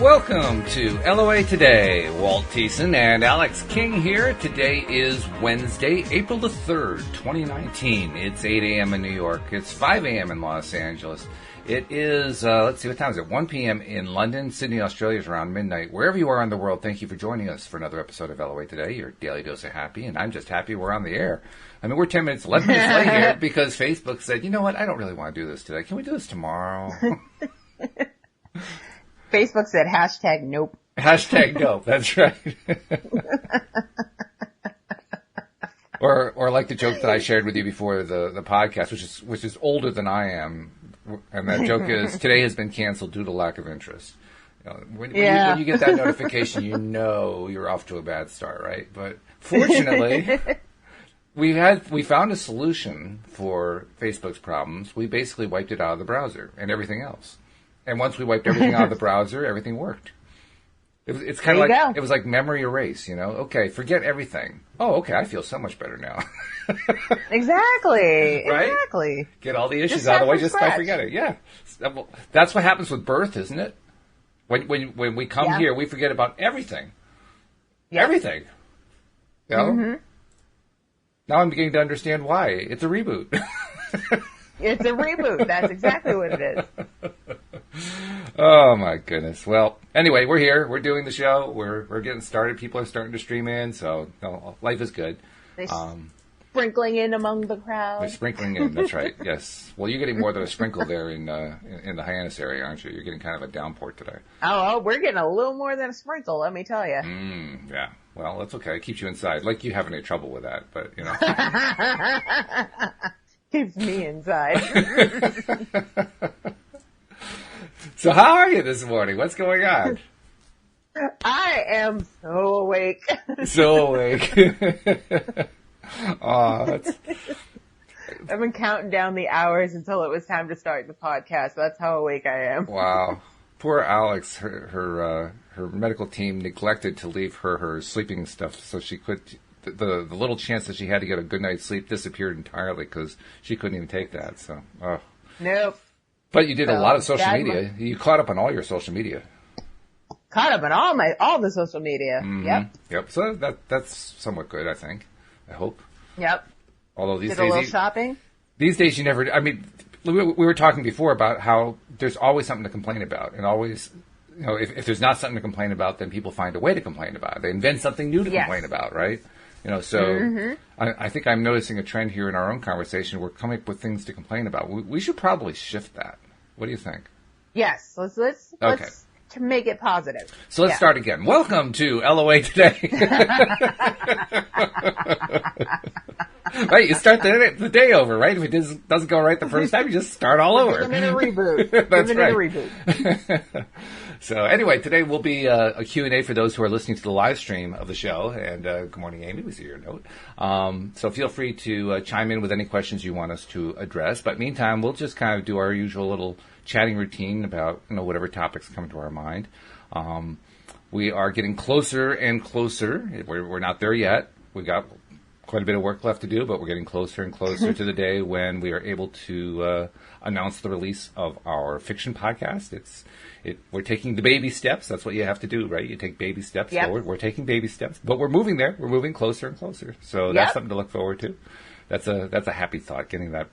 Welcome to LOA Today. Walt Thiessen and Alyx King here. Today is Wednesday, April the 3rd, 2019. It's 8 a.m. in New York. It's 5 a.m. in Los Angeles. It is, let's see, what time is it? 1 p.m. in London. Sydney, Australia is around midnight. Wherever you are in the world, thank you for joining us for another episode of LOA Today, your daily dose of happy. And I'm just happy we're on the air. I mean, we're 10 minutes, 11 minutes late here because Facebook said, you know what, I don't really want to do this today. Can we do this tomorrow? Facebook said hashtag nope. Hashtag nope, that's right. Or like the joke that I shared with you before the podcast, which is older than I am, and that joke is, today has been canceled due to lack of interest. You know, when you get that notification, you know you're off to a bad start, right? But fortunately, we found a solution for Facebook's problems. We basically wiped it out of the browser and everything else. And once we wiped everything out of the browser, everything worked. It's kind of like, it was like memory erase, you know? Okay, forget everything. Oh, okay, I feel so much better now. Exactly. Right? Exactly. Get all the issues out of the way just by forgetting. Yeah. That's what happens with birth, isn't it? When we come here, we forget about everything. Yep. Everything. You know? Mm-hmm. Now I'm beginning to understand why. It's a reboot. It's a reboot. That's exactly what it is. Oh, my goodness. Well, anyway, we're here. We're doing the show. We're getting started. People are starting to stream in, so life is good. They're sprinkling in among the crowd. They're sprinkling in. That's right. Yes. Well, you're getting more than a sprinkle there in the Hyannis area, aren't you? You're getting kind of a downpour today. Oh, we're getting a little more than a sprinkle, let me tell you. Yeah. Well, that's okay. It keeps you inside. Like you have any trouble with that, but, you know. Keeps me inside. So how are you this morning? What's going on? I am so awake. So awake. I've been counting down the hours until it was time to start the podcast. That's how awake I am. Wow. Poor Alyx. Her medical team neglected to leave her sleeping stuff so she could... The little chance that she had to get a good night's sleep disappeared entirely because she couldn't even take that. So, Nope. But you did a lot of social media. You caught up on all your social media. Caught up on all the social media. Mm-hmm. Yep. So that's somewhat good, I think. I hope. Yep. Although these days, a little shopping. These days, you never. I mean, we were talking before about how there's always something to complain about, and always. You know, if there's not something to complain about, then people find a way to complain about it. They invent something new to complain about, right? You know, so I think I'm noticing a trend here in our own conversation. We're coming up with things to complain about. We should probably shift that. What do you think? Yes, let's to make it positive. So let's start again. Welcome to LOA Today. Right, you start the day over, right? If it doesn't go right the first time, you just start all over. Give it a reboot. That's Give it right. a reboot. So anyway, today will be a Q&A for those who are listening to the live stream of the show. And good morning, Amy. We see your note. So feel free to chime in with any questions you want us to address. But meantime, we'll just kind of do our usual little chatting routine about whatever topics come to our mind. We are getting closer and closer. We're not there yet. We've got quite a bit of work left to do, but we're getting closer and closer to the day when we are able to announce the release of our fiction podcast. We're taking the baby steps. That's what you have to do, right? You take baby steps forward. We're taking baby steps, but we're moving there. We're moving closer and closer. So that's something to look forward to. That's a happy thought, getting that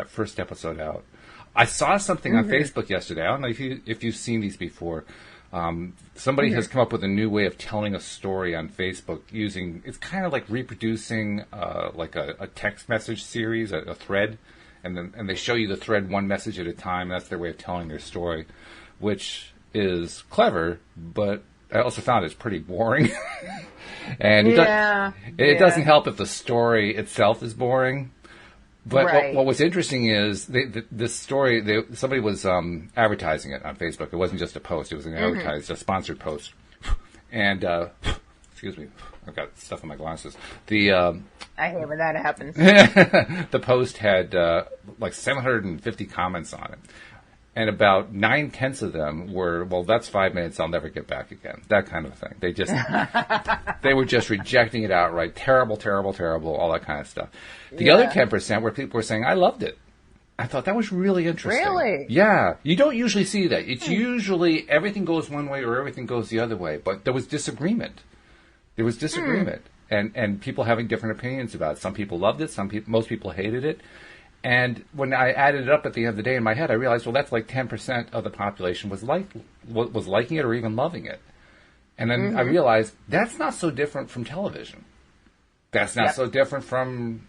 first episode out. I saw something on Facebook yesterday. I don't know if you've seen these before. Somebody has come up with a new way of telling a story on Facebook it's kind of like reproducing like a text message series, a thread, and they show you the thread one message at a time. That's their way of telling their story, which is clever, but I also found it's pretty boring. And it doesn't help if the story itself is boring. But what was interesting is this story, somebody was advertising it on Facebook. It wasn't just a post. It was an advertised, a sponsored post. And, excuse me, I've got stuff in my glasses. I hate when that happens. The post had like 750 comments on it. And about 9/10 of them were, well, that's 5 minutes, I'll never get back again. That kind of thing. They were just rejecting it outright. Terrible, terrible, terrible, all that kind of stuff. The other 10% were people were saying, I loved it. I thought that was really interesting. Really? Yeah. You don't usually see that. It's usually everything goes one way or everything goes the other way. But there was disagreement. There was disagreement. And people having different opinions about it. Some people loved it. Most people hated it. And when I added it up at the end of the day in my head, I realized, well, that's like 10% of the population was liking it or even loving it. And then I realized that's not so different from television. That's not so different from,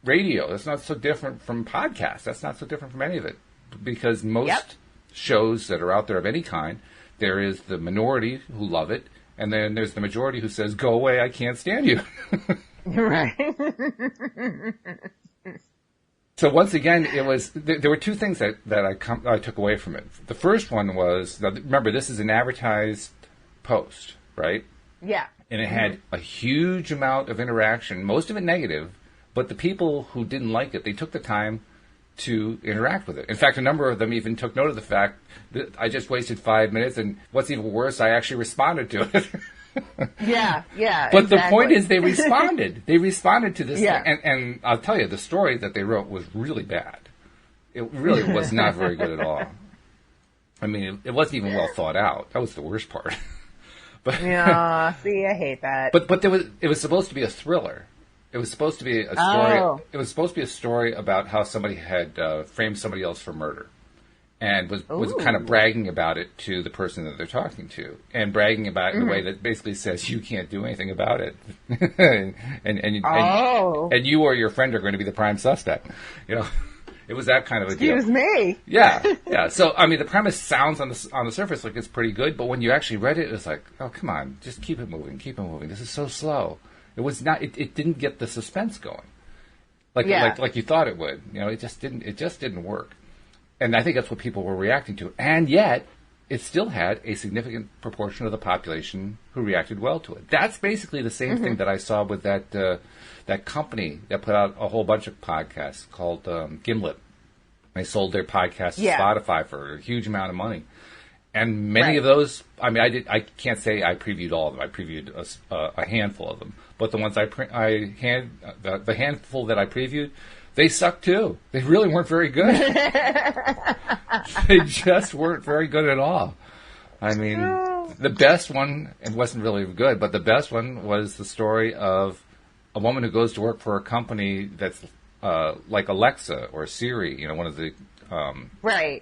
radio. That's not so different from podcasts. That's not so different from any of it. Because most shows that are out there of any kind, there is the minority who love it, and then there's the majority who says, go away, I can't stand you. Right. So once again, there were two things that I took away from it. The first one was, remember, this is an advertised post, right? Yeah. And it had a huge amount of interaction, most of it negative, but the people who didn't like it, they took the time to interact with it. In fact, a number of them even took note of the fact that I just wasted 5 minutes, and what's even worse, I actually responded to it. Yeah. But the point is they responded. They responded to this Yeah. thing. And I'll tell you, the story that they wrote was really bad. It really was not very good at all. I mean, it wasn't even well thought out. That was the worst part. But Yeah, see, I hate that. But it was supposed to be a thriller. It was supposed to be a story. Oh. It was supposed to be a story about how somebody had framed somebody else for murder, and was kind of bragging about it to the person that they're talking to, and bragging about it in a way that basically says you can't do anything about it, and you or your friend are going to be the prime suspect. It was that kind of a deal. Excuse me. Yeah. So I mean, the premise sounds on the surface like it's pretty good, but when you actually read it, it's like, oh, come on, just keep it moving. This is so slow. It was not. It didn't get the suspense going, like you thought it would. It just didn't. It just didn't work. And I think that's what people were reacting to. And yet, it still had a significant proportion of the population who reacted well to it. That's basically the same thing that I saw with that company that put out a whole bunch of podcasts called Gimlet. They sold their podcast to Spotify for a huge amount of money. And many of those, I mean, I can't say I previewed all of them. I previewed a handful of them. But the ones the handful that I previewed, they sucked too. They really weren't very good. They just weren't very good at all. I mean, the best one, it wasn't really good, but the best one was the story of a woman who goes to work for a company that's like Alexa or Siri, one of the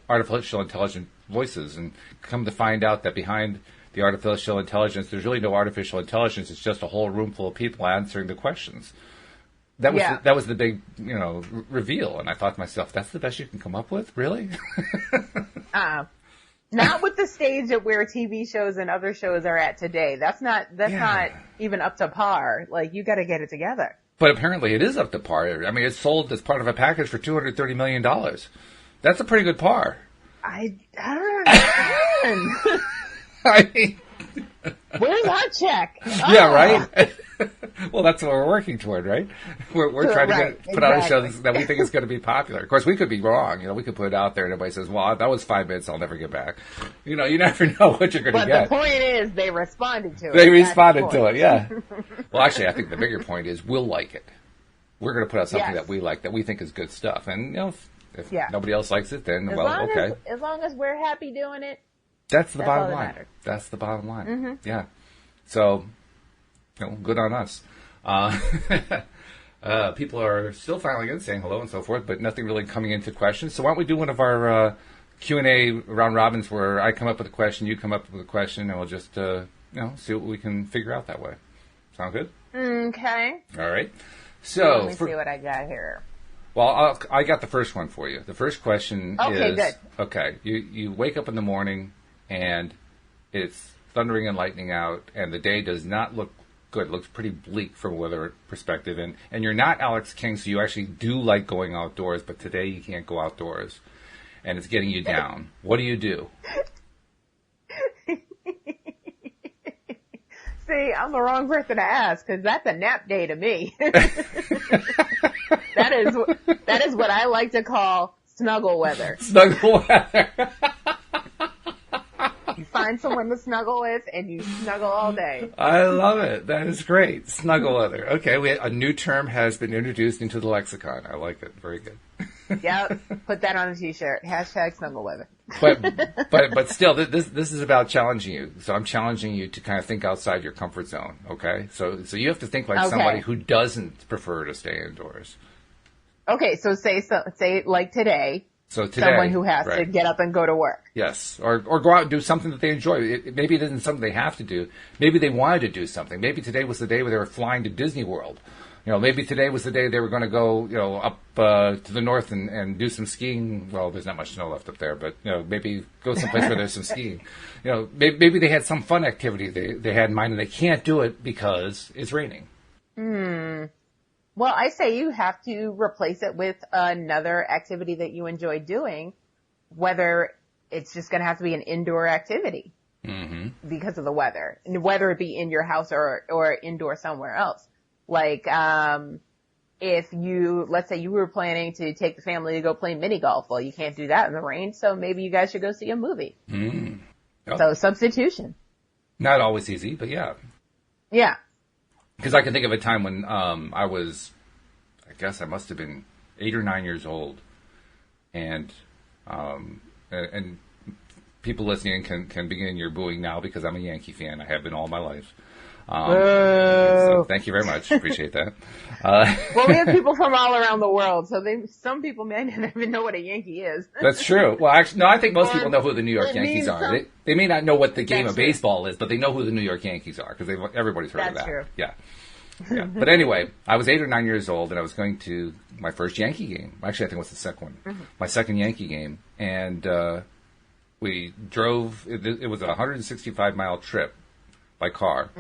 artificial intelligence voices, and come to find out that behind the artificial intelligence, there's really no artificial intelligence. It's just a whole room full of people answering the questions. That was the big, reveal. And I thought to myself, that's the best you can come up with? Really? Not with the stage at where TV shows and other shows are at today. That's not even up to par. Like, you got to get it together. But apparently it is up to par. I mean, it's sold as part of a package for $230 million. That's a pretty good par. I don't understand. I mean, where's our check? Yeah, right? Well, that's what we're working toward, right? We're trying to put out a show that we think is going to be popular. Of course, we could be wrong. We could put it out there and everybody says, well, that was 5 minutes, I'll never get back. You never know what you're going to get. But the point is, they responded to it. They responded to it, yeah. Well, actually, I think the bigger point is we'll like it. We're going to put out something that we like, that we think is good stuff. And, if nobody else likes it, then, okay. As long as we're happy doing it, that's the bottom line. That's the bottom line. Mm-hmm. Yeah. So, good on us. People are still filing in, saying hello and so forth, but nothing really coming into questions. So why don't we do one of our Q&A round robins where I come up with a question, you come up with a question, and we'll just, see what we can figure out that way. Sound good? Okay. All right. So let me see what I got here. Well, I got the first one for you. The first question is... good. Okay, you wake up in the morning, and it's thundering and lightning out, and the day does not look good. It looks pretty bleak from a weather perspective, and you're not Alyx King, so you actually do like going outdoors, but today you can't go outdoors, and it's getting you down. What do you do? See, I'm the wrong person to ask, because that's a nap day to me. That is what I like to call snuggle weather. Snuggle weather. You find someone to snuggle with, and you snuggle all day. I love it. That is great. Snuggle weather. Okay, a new term has been introduced into the lexicon. I like it. Very good. Yep. Put that on a t-shirt. Hashtag snuggle weather. But still, this is about challenging you. So I'm challenging you to kind of think outside your comfort zone. Okay. So you have to think like somebody who doesn't prefer to stay indoors. Okay. So say like today. So today, someone who has to get up and go to work. Yes, or go out and do something that they enjoy. Maybe it isn't something they have to do. Maybe they wanted to do something. Maybe today was the day where they were flying to Disney World. Maybe today was the day they were going to go, up to the north and do some skiing. Well, there's not much snow left up there, but maybe go someplace where there's some skiing. Maybe they had some fun activity they had in mind, and they can't do it because it's raining. Well, I say you have to replace it with another activity that you enjoy doing, whether it's just going to have to be an indoor activity because of the weather, and whether it be in your house or indoor somewhere else. Like, if let's say you were planning to take the family to go play mini golf, well, you can't do that in the rain, so maybe you guys should go see a movie. Oh. So substitution. Not always easy, but yeah. Yeah. Because I can think of a time when I guess I must have been 8 or 9 years old, and people listening can begin your booing now because I'm a Yankee fan. I have been all my life. So thank you very much. Appreciate that. Well, we have people from all around the world, so some people may not even know what a Yankee is. That's true. Well, actually, no, I think most people know who the New York Yankees are. They may not know what the game of baseball is, but they know who the New York Yankees are because everybody's heard of that. That's true. Yeah. Yeah. But anyway, I was 8 or 9 years old, and I was going to my first Yankee game. Actually, I think it was the second one. My second Yankee game. And we drove. It was a 165-mile trip by car.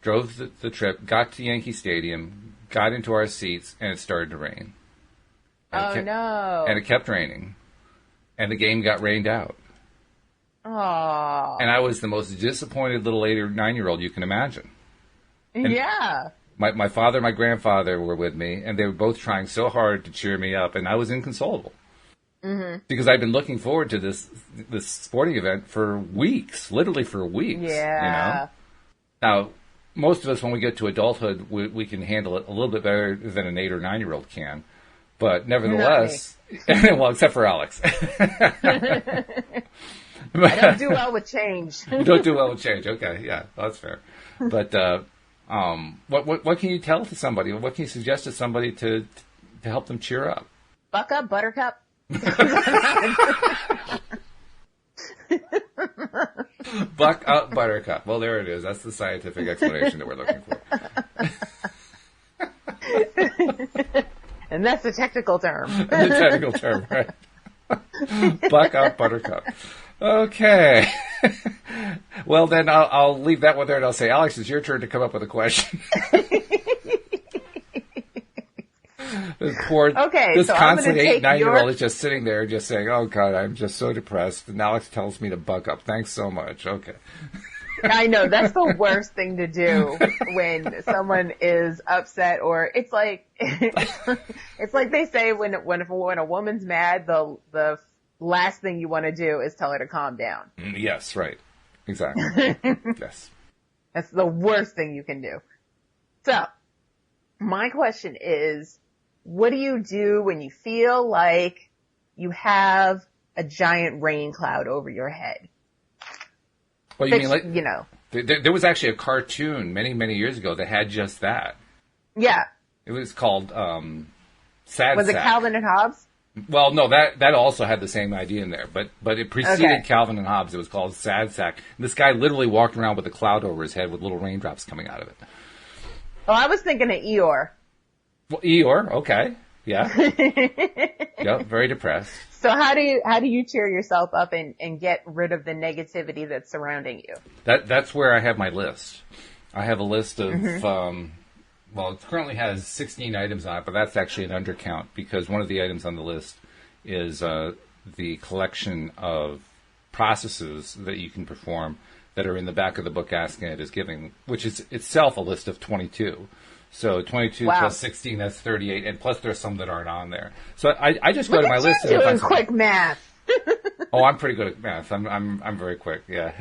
Drove the trip, got to Yankee Stadium, got into our seats, and it started to rain. No. And it kept raining. And the game got rained out. Aww. And I was the most disappointed little 8 or 9-year-old you can imagine. And yeah. My father and my grandfather were with me, and they were both trying so hard to cheer me up, and I was inconsolable. Because I'd been looking forward to this sporting event for weeks, literally for weeks. Yeah. Now, most of us, when we get to adulthood, we can handle it a little bit better than an 8 or 9-year-old can. But nevertheless, well, except for Alyx. I don't do well with change. You don't do well with change. Okay, yeah, that's fair. But what can you tell to somebody? What can you suggest to somebody to help them cheer up? Buck up, Buttercup. Buck up, Buttercup. Well, there it is. That's the scientific explanation that we're looking for. And that's the technical term. The technical term, right? Buck up, Buttercup. Okay. Well, then I'll leave that one there, and I'll say, Alyx, it's your turn to come up with a question. This constant 8, 9-year-old is just sitting there just saying, oh, God, I'm just so depressed. And Alyx tells me to buck up. Thanks so much. Okay. I know. That's the worst thing to do when someone is upset, or it's like they say when a woman's mad, the last thing you want to do is tell her to calm down. Yes, right. Exactly. Yes. That's the worst thing you can do. So, my question is, what do you do when you feel like you have a giant rain cloud over your head? Well, you mean like, there was actually a cartoon many, many years ago that had just that. Yeah. It was called Sad Was Sack. it Calvin and Hobbes? Well, no, that also had the same idea in there, but it preceded Calvin and Hobbes. It was called Sad Sack. And this guy literally walked around with a cloud over his head with little raindrops coming out of it. Oh, I was thinking of Eeyore. Well, Eeyore, okay, yeah, yeah, very depressed. So how do you cheer yourself up and get rid of the negativity that's surrounding you? That's where I have my list. I have a list of well, it currently has 16 items on it, but that's actually an undercount because one of the items on the list is the collection of processes that you can perform that are in the back of the book Asking It is Giving, which is itself a list of 22. So 22 plus 16, that's 38, and plus there's some that aren't on there. So I just go to my list. You're doing quick math. Oh, I'm pretty good at math. I'm very quick. Yeah,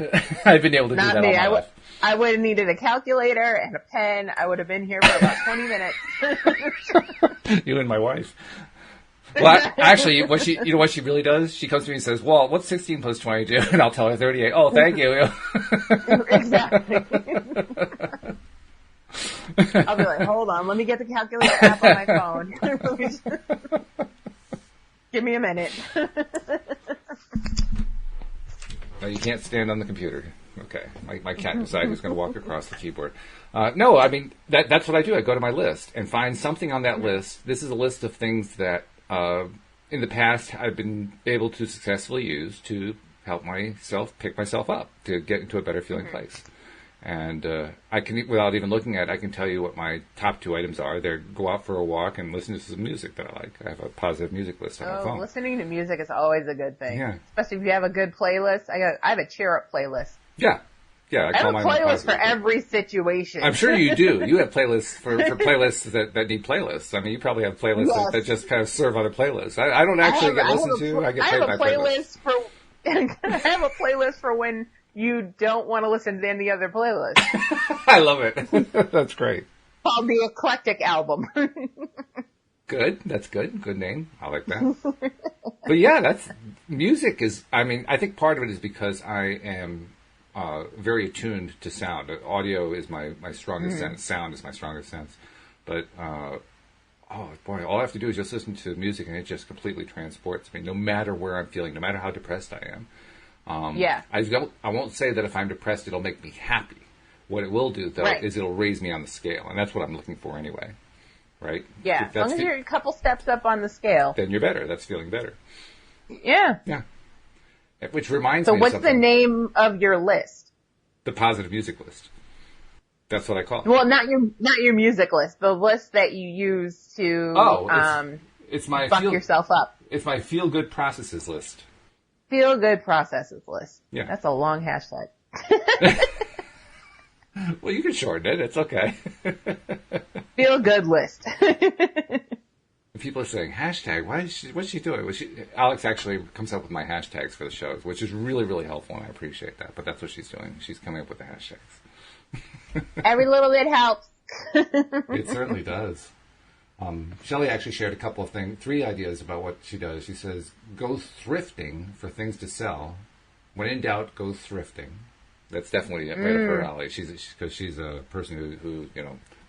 I've been able to do that all my life. I would have needed a calculator and a pen. I would have been here for about 20 minutes. You and my wife. Well, actually, what she really does? She comes to me and says, "Well, what's 16 plus 22?" And I'll tell her 38. Oh, thank you. Exactly. I'll be like, hold on, let me get the calculator app on my phone. Give me a minute. No, you can't stand on the computer. Okay, my cat decided he's going to walk across the keyboard. No, I mean, that's what I do. I go to my list and find something on that list. This is a list of things that in the past I've been able to successfully use to help myself pick myself up, to get into a better feeling place. And I can, without even looking at it, I can tell you what my top 2 items are. They're go out for a walk and listen to some music that I like. I have a positive music list on my phone. Listening to music is always a good thing. Yeah. Especially if you have a good playlist. I have a cheer up playlist. Yeah. Yeah, I have a playlist for every situation. I'm sure you do. You have playlists for playlists that need playlists. I mean, you probably have playlists that just kind of serve other playlists. I don't actually get listened to. I get played by playlists. I have a playlist for when you don't want to listen to any other playlist. I love it. That's great. Called the Eclectic Album. Good. That's good. Good name. I like that. But yeah, music is, I mean, I think part of it is because I am very attuned to sound. Audio is my strongest sense. Sound is my strongest sense. But, oh boy, all I have to do is just listen to music and it just completely transports me, no matter where I'm feeling, no matter how depressed I am. I won't say that if I'm depressed it'll make me happy. What it will do, though, is it'll raise me on the scale. And that's what I'm looking for anyway. Right? Yeah, as long as you're a couple steps up on the scale. Then you're better. That's feeling better. Yeah. Yeah. Which reminds me of something. So what's the name of your list? The positive music list. That's what I call it. Well, not your music list, the list that you use to it's my buck yourself up. It's my feel good processes list. Feel good processes list. Yeah. That's a long hashtag. Well, you can shorten it. It's okay. Feel good list. People are saying, hashtag, what's she doing? Alyx actually comes up with my hashtags for the shows, which is really, really helpful, and I appreciate that. But that's what she's doing. She's coming up with the hashtags. Every little bit helps. It certainly does. Shelley actually shared a couple of 3 ideas about what she does. She says, go thrifting for things to sell. When in doubt, go thrifting. That's definitely right up her alley. Because she's a person who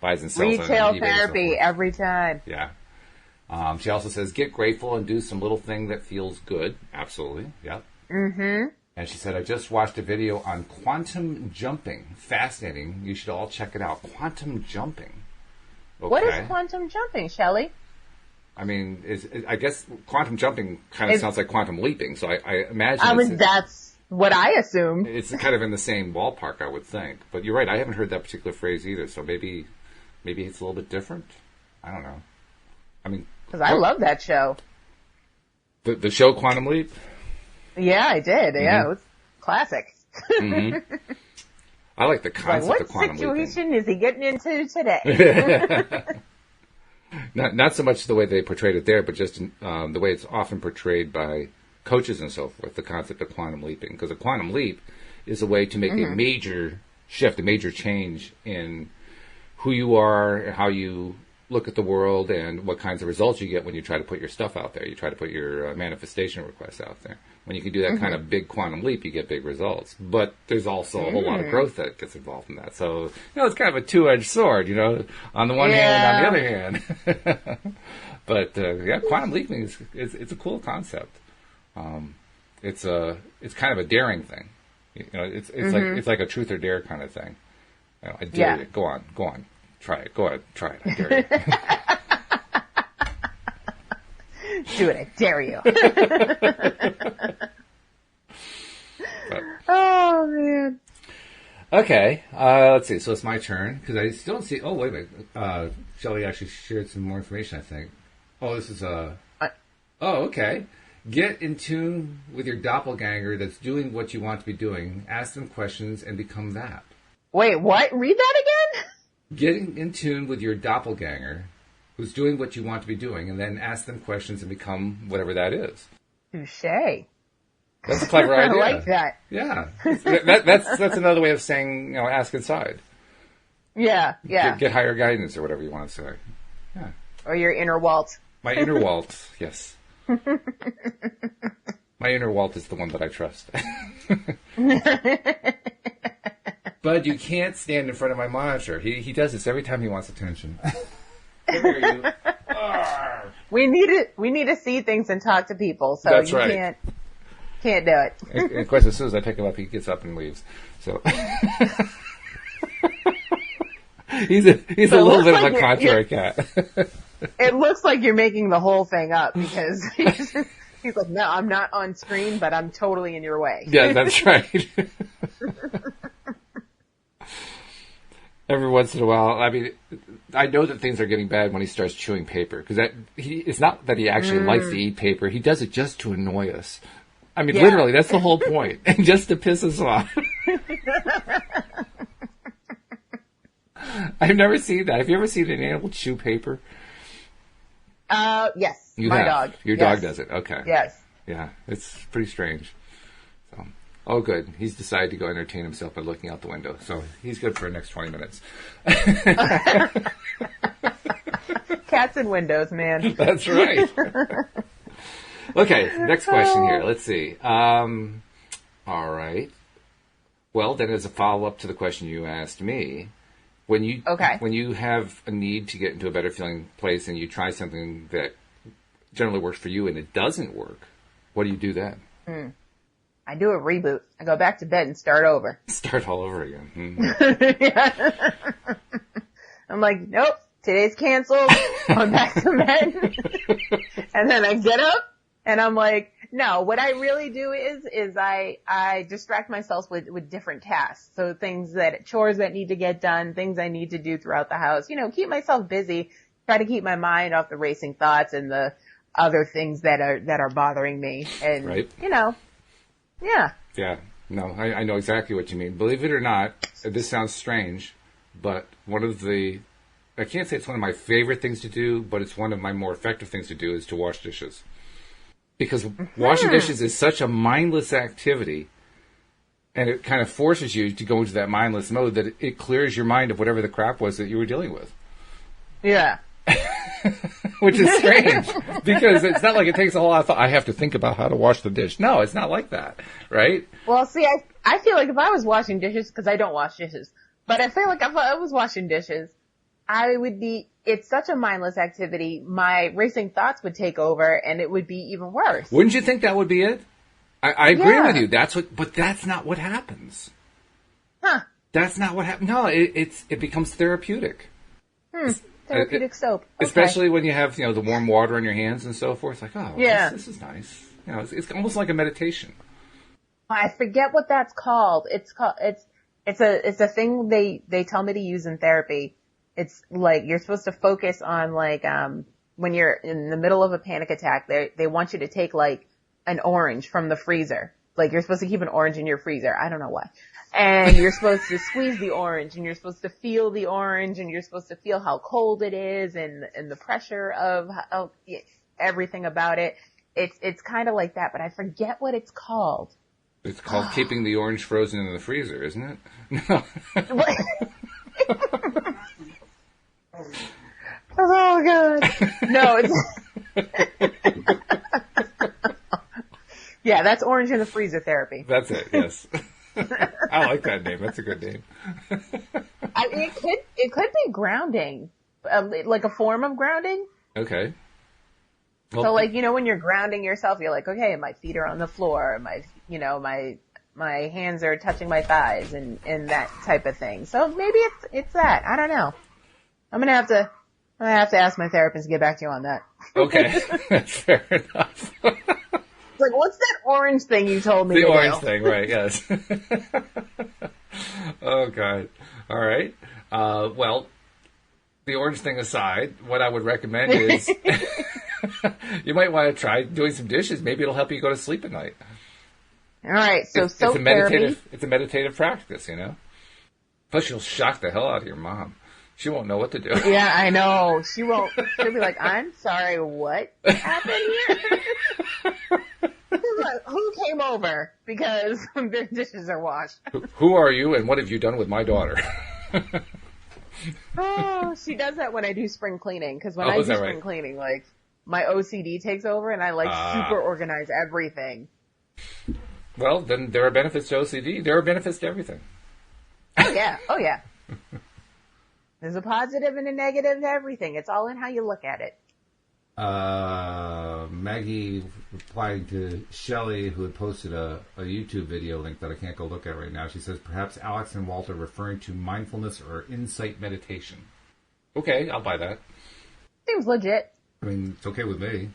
buys and sells. Retail therapy every time. Yeah. She also says, get grateful and do some little thing that feels good. Absolutely. Yeah. Mm-hmm. And she said, I just watched a video on quantum jumping. Fascinating. You should all check it out. Quantum jumping. Okay. What is quantum jumping, Shelley? I mean, I guess quantum jumping kind of sounds like quantum leaping. So I imagine that's what I assumed. It's kind of in the same ballpark, I would think. But you're right. I haven't heard that particular phrase either. So maybe it's a little bit different. I don't know. I mean, because I love that show. The show Quantum Leap? Yeah, I did. Mm-hmm. Yeah, it was classic. Mm-hmm. I like the concept of quantum leaping. What situation is he getting into today? Not so much the way they portrayed it there, but just the way it's often portrayed by coaches and so forth, the concept of quantum leaping. Because a quantum leap is a way to make a major shift, a major change in who you are, how you look at the world, and what kinds of results you get when you try to put your stuff out there. You try to put your manifestation requests out there. When you can do that kind of big quantum leap, you get big results. But there's also a whole lot of growth that gets involved in that. So, it's kind of a two-edged sword, on the one hand, on the other hand. But, quantum leaping it's a cool concept. It's kind of a daring thing. It's like a truth or dare kind of thing. I dare you. Go on. Try it. Go ahead. Try it. I dare you. Do it. I dare you. Oh, man. Okay. Let's see. So it's my turn because I still don't see. Oh, wait a minute. Shelley actually shared some more information, I think. Oh, this is Oh, okay. Get in tune with your doppelganger that's doing what you want to be doing. Ask them questions and become that. Wait, what? Read that again? Getting in tune with your doppelganger who's doing what you want to be doing, and then ask them questions and become whatever that is. Touché. That's a clever idea. I like that. Yeah. That's another way of saying, ask inside. Yeah. Get higher guidance or whatever you want to say. Yeah. Or your inner Walt. My inner Walt, yes. My inner Walt is the one that I trust. But you can't stand in front of my monitor. He does this every time he wants attention. Here you. We need to see things and talk to people. So That's you right. can't do it. And of course, as soon as I pick him up, he gets up and leaves. So he's a little bit of a contrary cat. It looks like you're making the whole thing up because he's like, no, I'm not on screen, but I'm totally in your way. Yeah, that's right. Every once in a while, I mean, I know that things are getting bad when he starts chewing paper because it's not that he actually likes to eat paper. He does it just to annoy us. I mean, literally, that's the whole point, and just to piss us off. I've never seen that. Have you ever seen an animal chew paper? Yes. My dog. Your dog does it. Okay. Yes. Yeah, it's pretty strange. So, oh, good. He's decided to go entertain himself by looking out the window. So he's good for the next 20 minutes. Cats and windows, man. That's right. Okay, next question here. Let's see. All right. Well, then as a follow-up to the question you asked me, when you have a need to get into a better feeling place and you try something that generally works for you and it doesn't work, what do you do then? I do a reboot. I go back to bed and start over. Start all over again. Yeah. I'm like, nope, today's canceled. I'm back to bed. And then I get up and I'm like, no, what I really do is I distract myself with different tasks. So chores that need to get done, things I need to do throughout the house, keep myself busy, try to keep my mind off the racing thoughts and the other things that are bothering me. And, right. Yeah. Yeah. No, I know exactly what you mean. Believe it or not, this sounds strange, but I can't say it's one of my favorite things to do, but it's one of my more effective things to do is to wash dishes. Because washing dishes is such a mindless activity, and it kind of forces you to go into that mindless mode that it clears your mind of whatever the crap was that you were dealing with. Yeah. Which is strange, because it's not like it takes a whole lot of thought. I have to think about how to wash the dish. No, it's not like that, right? Well, see, I feel like if I was washing dishes, because I don't wash dishes, but I feel like if I was washing dishes, it's such a mindless activity, my racing thoughts would take over and it would be even worse. Wouldn't you think that would be it? I agree with you. But that's not what happens. Huh. That's not what happens. No, it becomes therapeutic. Therapeutic soap. Okay. Especially when you have, the warm water on your hands and so forth. It's like, oh, yeah. This is nice. It's almost like a meditation. I forget what that's called. It's a thing they tell me to use in therapy. It's like you're supposed to focus on when you're in the middle of a panic attack, they want you to take like an orange from the freezer. Like you're supposed to keep an orange in your freezer. I don't know why. And you're supposed to squeeze the orange and you're supposed to feel the orange and you're supposed to feel how cold it is and the pressure of everything about it. It's kind of like that, but I forget what it's called. It's called keeping the orange frozen in the freezer, isn't it? No. Oh god. No, it's yeah, that's orange in the freezer therapy. That's it, yes. I like that name. That's a good name. It could be grounding, like a form of grounding. Okay. Well, so when you're grounding yourself, you're like, okay, my feet are on the floor, my hands are touching my thighs and that type of thing. So maybe it's that. I don't know. I'm gonna have to ask my therapist to get back to you on that. Okay. That's fair enough. Like, what's that orange thing you told me to do? The orange thing, right, yes. Oh, God. All right. Well, the orange thing aside, what I would recommend is you might want to try doing some dishes. Maybe it'll help you go to sleep at night. All right, so it's a meditative practice, Plus, you'll shock the hell out of your mom. She won't know what to do. Yeah, I know. She won't. She'll be like, I'm sorry, what happened here? Like, who came over? Because their dishes are washed. Who are you and what have you done with my daughter? Oh, she does that when I do spring cleaning. Because when I do spring cleaning, my OCD takes over and I like super organize everything. Well, then there are benefits to OCD. There are benefits to everything. Oh yeah. Oh yeah. There's a positive and a negative to everything. It's all in how you look at it. Maggie replied to Shelley, who had posted a YouTube video link that I can't go look at right now. She says, perhaps Alyx and Walter referring to mindfulness or insight meditation. Okay, I'll buy that. Seems legit. I mean, it's okay with me.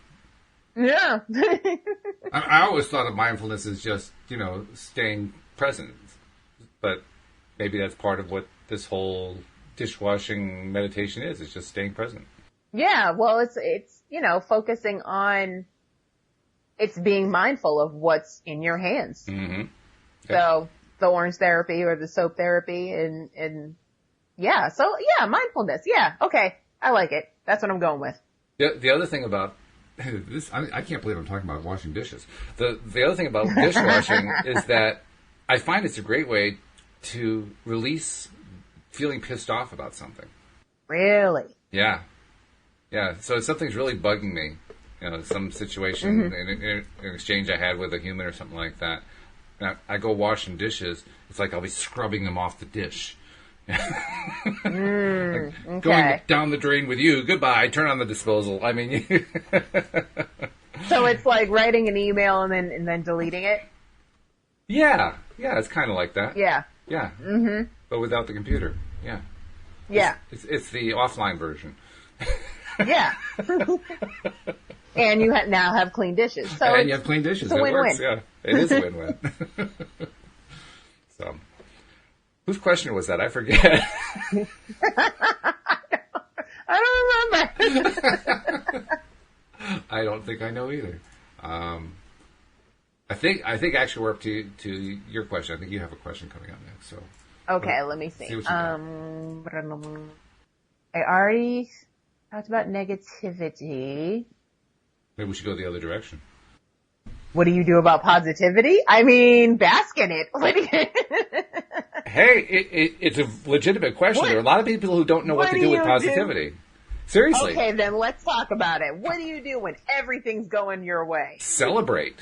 Yeah. I always thought of mindfulness as just, staying present. But maybe that's part of what this whole dishwashing meditation is. It's just staying present. Yeah, well, it's focusing on, it's being mindful of what's in your hands. Mm-hmm. So the orange therapy or the soap therapy and yeah, so yeah, mindfulness. Yeah, okay, I like it. That's what I'm going with. The other thing about this, I can't believe I'm talking about washing dishes. The other thing about dishwashing is that I find it's a great way to release feeling pissed off about something. Really? Yeah. Yeah, so if something's really bugging me, some situation, in an exchange I had with a human or something like that, and I go washing dishes, it's like I'll be scrubbing them off the dish. Okay. Going down the drain with you, goodbye, turn on the disposal. I mean... So it's like writing an email and then deleting it? Yeah, it's kind of like that. Yeah. Yeah. Mm-hmm. But without the computer, yeah. Yeah. It's the offline version. Yeah. And you now have clean dishes. So and you have clean dishes. It's a win-win. Works, yeah. It is a win-win. So, whose question was that? I forget. I don't remember. I don't think I know either. I think actually we're up to your question. I think you have a question coming up next. So okay, let me see. See what you got. I already talked about negativity. Maybe we should go the other direction. What do you do about positivity? I mean, bask in it. What do you... Hey, it's a legitimate question. There are a lot of people who don't know what to do with positivity. Seriously. Okay, then let's talk about it. What do you do when everything's going your way? Celebrate.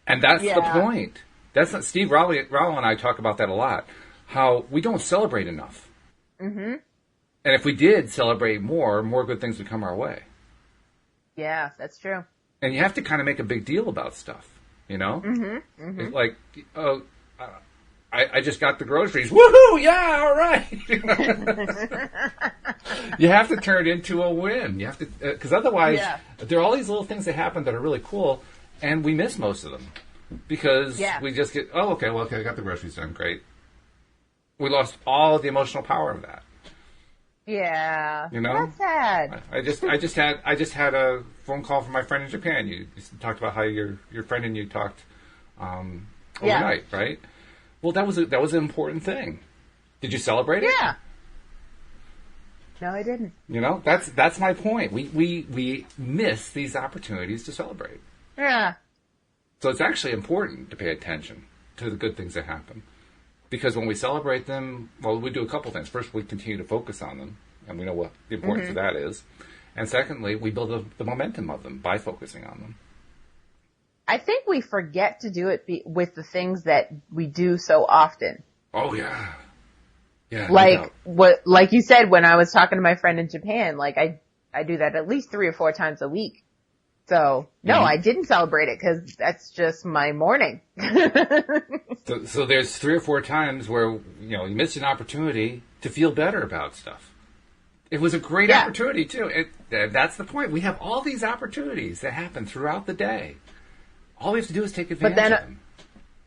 And that's the point. That's not, Steve Rowley and I talk about that a lot. How we don't celebrate enough. Mm-hmm. And if we did celebrate more good things would come our way. Yeah, that's true. And you have to kind of make a big deal about stuff, Mm-hmm. It's like, I just got the groceries. Woohoo! Yeah, all right. You have to turn it into a win. You have to, because otherwise, there are all these little things that happen that are really cool, and we miss most of them because we just get, okay, I got the groceries done, great. We lost all the emotional power of that. Yeah, that's sad. I just had a phone call from my friend in Japan. You talked about how your friend and you talked overnight, right? Well, that was an important thing. Did you celebrate it? Yeah. No, I didn't. That's my point. We miss these opportunities to celebrate. Yeah. So it's actually important to pay attention to the good things that happen. Because when we celebrate them, well, we do a couple things. First, we continue to focus on them, and we know what the importance of that is. And secondly, we build the momentum of them by focusing on them. I think we forget to do it with the things that we do so often. Oh, yeah. Yeah. Like you said, when I was talking to my friend in Japan, like I do that at least 3 or 4 times a week. So, no, I didn't celebrate it because that's just my morning. So there's 3 or 4 times where, you missed an opportunity to feel better about stuff. It was a great opportunity, too. That's the point. We have all these opportunities that happen throughout the day. All we have to do is take advantage of them.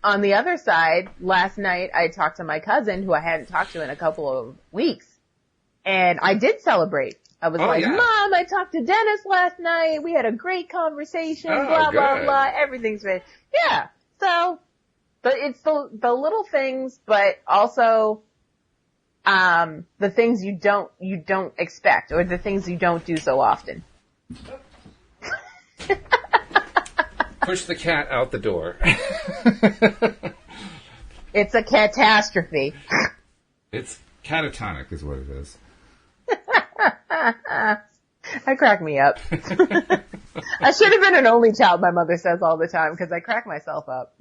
On the other side, last night I talked to my cousin, who I hadn't talked to in a couple of weeks, and I did celebrate. I was Mom, I talked to Dennis last night. We had a great conversation, blah, blah, blah. Everything's great. Yeah. So, but it's the little things, but also, the things you don't expect, or the things you don't do so often. Push the cat out the door. It's a catastrophe. It's catatonic is what it is. That cracked me up. I should have been an only child, my mother says all the time, because I crack myself up.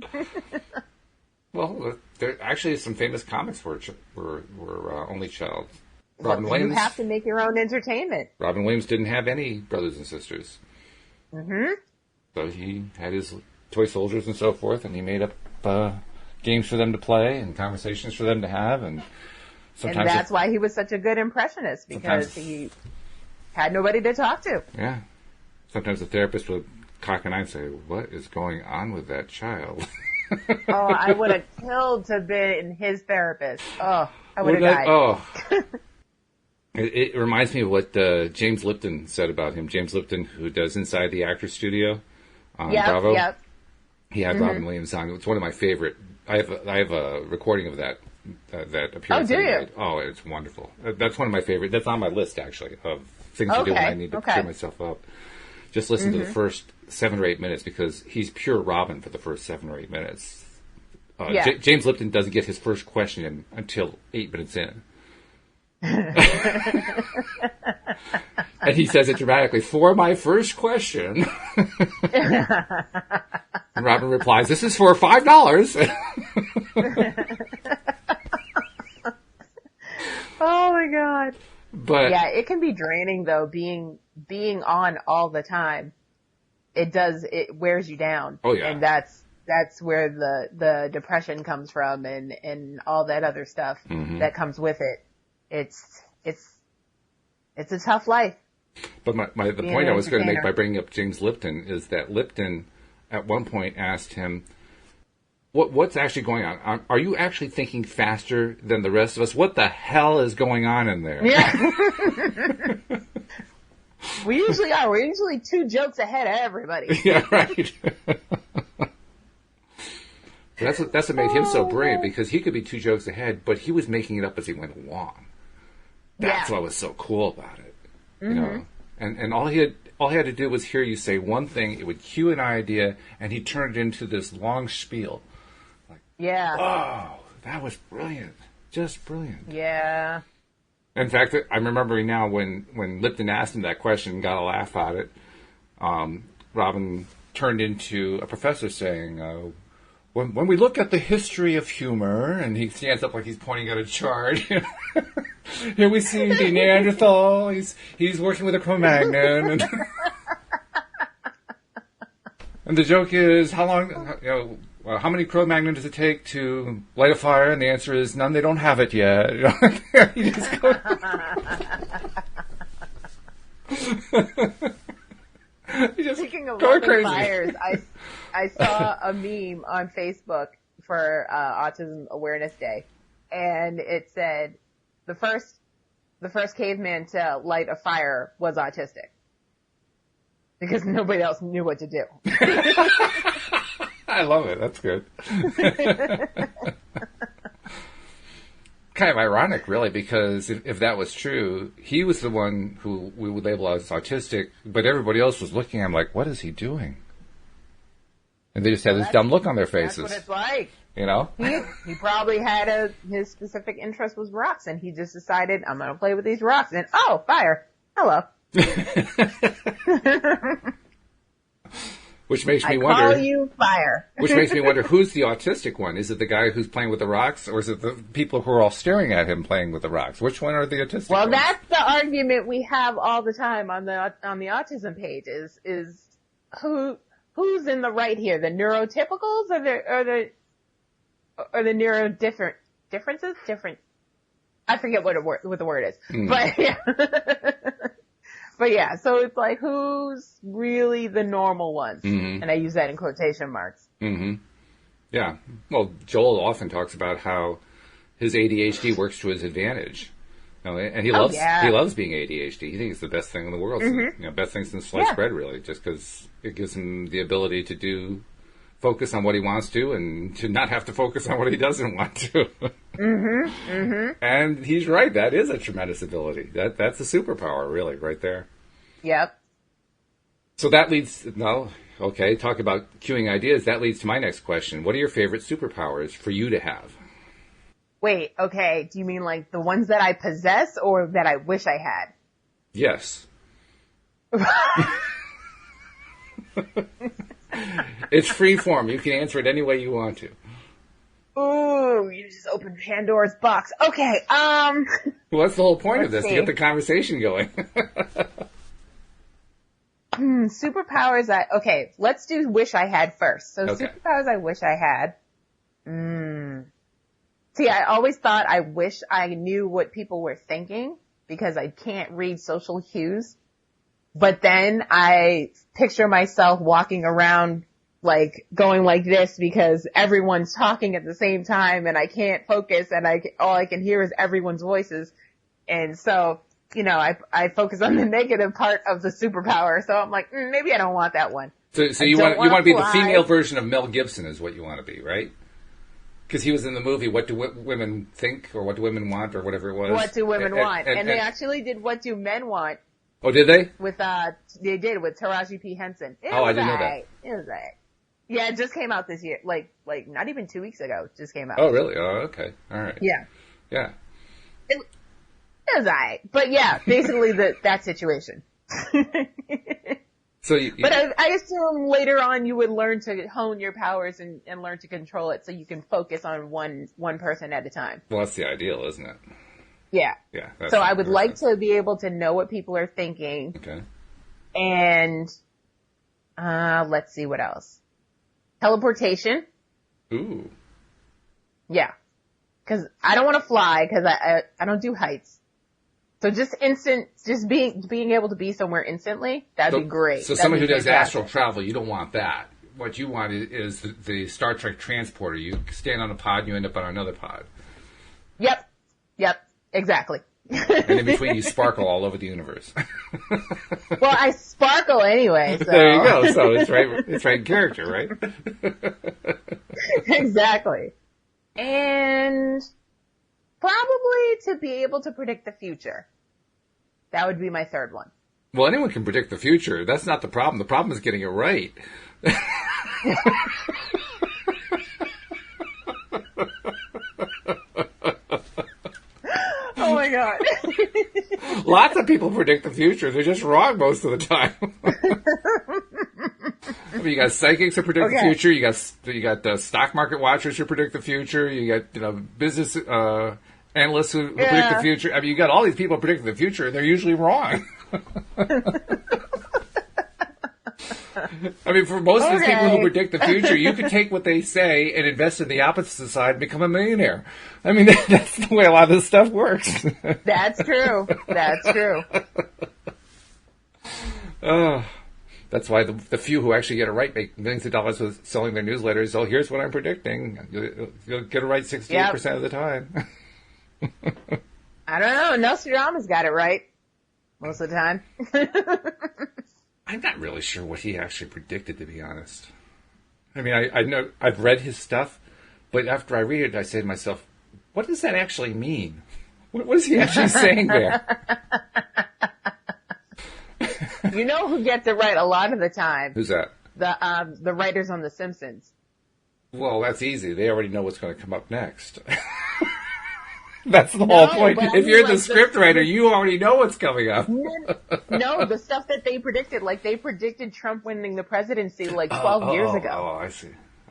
Well, there actually some famous comics were only child. Robin Williams. You have to make your own entertainment. Robin Williams didn't have any brothers and sisters. Mm-hmm. So he had his toy soldiers and so forth, and he made up games for them to play and conversations for them to have, and sometimes that's why he was such a good impressionist, because he had nobody to talk to. Yeah. Sometimes the therapist would cock an eye and say, "What is going on with that child?" Oh, I would have killed to have been his therapist. Oh, I would have died. Oh. It reminds me of what James Lipton said about him. James Lipton, who does Inside the Actors Studio on Bravo. Yep. He had Robin Williams on. It's one of my favorite. I have a recording of that appearance. Oh, do you? Oh, it's wonderful. That's one of my favorite. That's on my list, actually, of things to do when I need to cheer myself up. Just listen to the first 7 or 8 minutes, because he's pure Robin for the first 7 or 8 minutes. James Lipton doesn't get his first question in until 8 minutes in. And he says it dramatically, "For my first question." And Robin replies, "This is for $5. Oh my God. But yeah, it can be draining though, being on all the time. It wears you down. Oh yeah. And that's where the depression comes from, and all that other stuff that comes with it. It's a tough life. But the point I was going to make by bringing up James Lipton is that Lipton at one point asked him, what's actually going on? Are you actually thinking faster than the rest of us? What the hell is going on in there? Yeah. We usually are. We're usually 2 jokes ahead of everybody. Yeah, right. That's what made him so brilliant, because he could be 2 jokes ahead, but he was making it up as he went along. That's what was so cool about it. You know? And all he had to do was hear you say one thing, it would cue an idea, and he turned it into this long spiel. Like, oh, that was brilliant. Just brilliant. Yeah. In fact, I'm remembering now when Lipton asked him that question and got a laugh at it, Robin turned into a professor saying, when we look at the history of humor, and he stands up like he's pointing at a chart. Here we see the Neanderthal. He's working with a Cro-Magnon, and the joke is, how many Cro-Magnon does it take to light a fire? And the answer is none. They don't have it yet. You just go. Speaking of lighting fires, I saw a meme on Facebook for Autism Awareness Day, and it said the first caveman to light a fire was autistic, because nobody else knew what to do. I love it. That's good. Kind of ironic, really, because if that was true, he was the one who we would label as autistic, but everybody else was looking at him like, what is he doing? And they just had this dumb look on their faces. That's what it's like. You know? He probably had his specific interest was rocks, and he just decided, I'm going to play with these rocks, and oh, fire. Hello. Which makes me wonder. Call you fire. Which makes me wonder, who's the autistic one? Is it the guy who's playing with the rocks, or is it the people who are all staring at him playing with the rocks? Which one are the autistic ones? That's the argument we have all the time on the autism page is who's in the right here? The neurotypicals or the neuro differences? Different. I forget what the word is. But yeah. But yeah, so it's like, who's really the normal ones? Mm-hmm. And I use that in quotation marks. Mm-hmm. Yeah. Well, Joel often talks about how his ADHD works to his advantage. You know, and he loves being ADHD. He thinks it's the best thing in the world. Mm-hmm. You know, best thing since sliced bread, really, just because it gives him the ability to focus on what he wants to and to not have to focus on what he doesn't want to. Mm-hmm. Mm-hmm. And he's right. That is a tremendous ability. That's a superpower, really, right there. Yep. So that leads... talk about queuing ideas. That leads to my next question. What are your favorite superpowers for you to have? Wait, okay. Do you mean like the ones that I possess or that I wish I had? Yes. It's free form. You can answer it any way you want to. Ooh, you just opened Pandora's box. Okay, Well, that's the whole point of Let's this, see. to get the conversation going. superpowers okay, let's do wish I had first. So Okay. superpowers I wish I had. See, I always thought I wish I knew what people were thinking because I can't read social cues. But then I picture myself walking around like going like this because everyone's talking at the same time and I can't focus and all I can hear is everyone's voices. And so, you know, I focus on the negative part of the superpower. So I'm like, maybe I don't want that one. So you don't want to be the fly. female version of Mel Gibson is what you want to be, right? Because he was in the movie What Do Women Think or What Do Women Want or whatever it was. What do women want? And they and- actually did What Do Men Want Oh, did they? with, they did with Taraji P. Henson. I didn't know that. It was alright. Yeah, it just came out this year. Like not even 2 weeks ago. It just came out. Oh, really? Oh, okay. All right. Yeah. Yeah. It was alright. But yeah, basically that situation. So you But I assume later on you would learn to hone your powers and learn to control it so you can focus on one person at a time. well, that's the ideal, isn't it? Yeah. Yeah. That's So I would makes like sense. to be able to know what people are thinking Okay. and, let's see what else. Teleportation. Ooh. Yeah. Cause I don't want to fly cause I don't do heights. So just being able to be somewhere instantly, that'd be great. So That'd someone be who does fantastic. astral travel, you don't want that. What you want is the Star Trek transporter. You stand on a pod, you end up on another pod. Yep. Exactly. And in between, you sparkle all over the universe. Well, I sparkle anyway, so. There you go. So it's right in character, right? Exactly. And probably to be able to predict the future. That would be my third one. Well, anyone can predict the future. That's not the problem. The problem is getting it right. Oh my god. Lots of people predict the future. They're just wrong most of the time. I mean, you got psychics who predict the Okay. future. You got stock market watchers who predict the future. You got business analysts who predict the Yeah. future. I mean, you got all these people predicting the future, and they're usually wrong. I mean, for most of these people who Okay. predict the future, you could take what they say and invest in the opposite side and become a millionaire. I mean, that's the way a lot of this stuff works. That's true. That's true. That's why the few who actually get it right make millions of dollars with selling their newsletters. So here's what I'm predicting. You'll get it right 68% of the time. I don't know. Nostradamus got it right. Most of the time. I'm not really sure what he actually predicted, to be honest. I mean, I know I've read his stuff, but after I read it, I say to myself, what does that actually mean? What is he actually saying there? You know who gets it right a lot of the time? Who's that? The writers on The Simpsons. Well, that's easy. They already know what's going to come up next. That's the whole point. but I If mean, you're the like, scriptwriter, you already know what's coming up. No, the stuff that they predicted, like they predicted Trump winning the presidency like 12 years ago. Oh,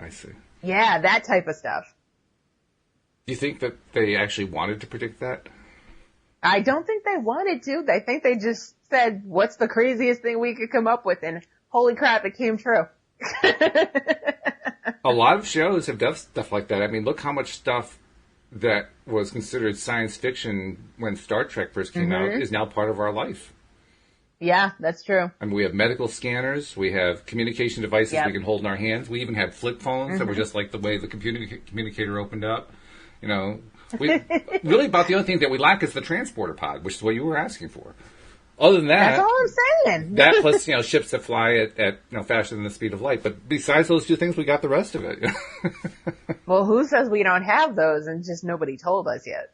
I see. Yeah, that type of stuff. Do you think that they actually wanted to predict that? I don't think they wanted to. I think they just said, what's the craziest thing we could come up with? And holy crap, it came true. A lot of shows have done stuff like that. I mean, look how much stuff that was considered science fiction when Star Trek first came out is now part of our life. Yeah, that's true. I mean, we have medical scanners. We have communication devices Yep. we can hold in our hands. We even have flip phones that were just like the way the communicator opened up. You know, really about the only thing that we lack is the transporter pod, which is what you were asking for. Other than that, That's all I'm saying. that plus, ships that fly at faster than the speed of light. But besides those two things, we got the rest of it. Well, who says we don't have those and just nobody told us yet?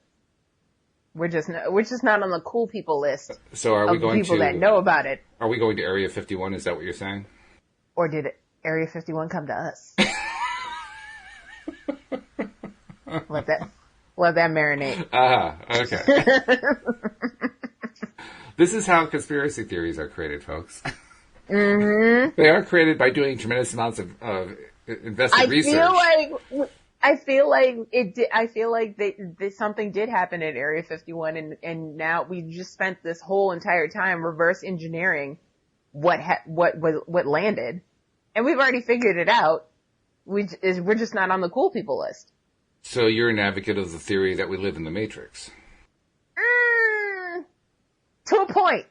We're just not on the cool people list So are we of going people to that know about it. Are we going to Area 51? Is that what you're saying? Or did Area 51 come to us? Let that marinate. Okay. This is how conspiracy theories are created, folks. Mm-hmm. They are created by doing tremendous amounts of invested research. I feel like something did happen at Area 51, and now we just spent this whole entire time reverse engineering what landed, and we've already figured it out. We're just not on the cool people list. So you're an advocate of the theory that we live in the Matrix? To a point.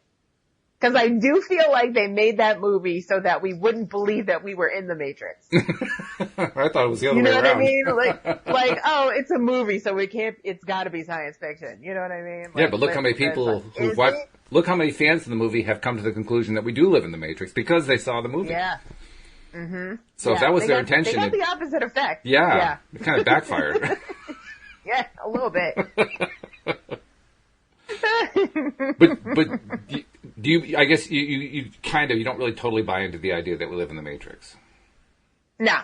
Because I do feel like they made that movie so that we wouldn't believe that we were in the Matrix. I thought it was the other way around. You know what I mean? Like, oh, it's a movie, so it's gotta be science fiction. You know what I mean? Like, yeah, but look how many people look how many fans of the movie have come to the conclusion that we do live in the Matrix because they saw the movie. Yeah. Mm-hmm. So if that was their intention... They got the opposite effect. Yeah. It kind of backfired. Yeah, a little bit. but do you? I guess you don't really totally buy into the idea that we live in the Matrix. No.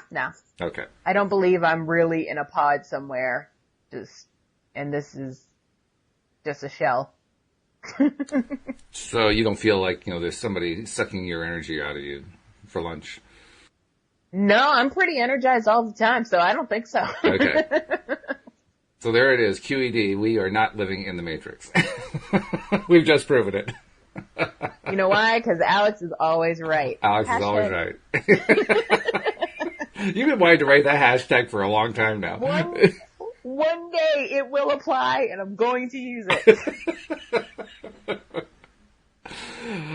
Okay. I don't believe I'm really in a pod somewhere. And this is just a shell. So you don't feel like there's somebody sucking your energy out of you for lunch? No, I'm pretty energized all the time, so I don't think so. Okay. So there it is, QED, we are not living in the Matrix. We've just proven it. You know why? Because Alyx is always right. Alyx is always right. You've been wanting to write that hashtag for a long time now. One day it will apply, and I'm going to use it.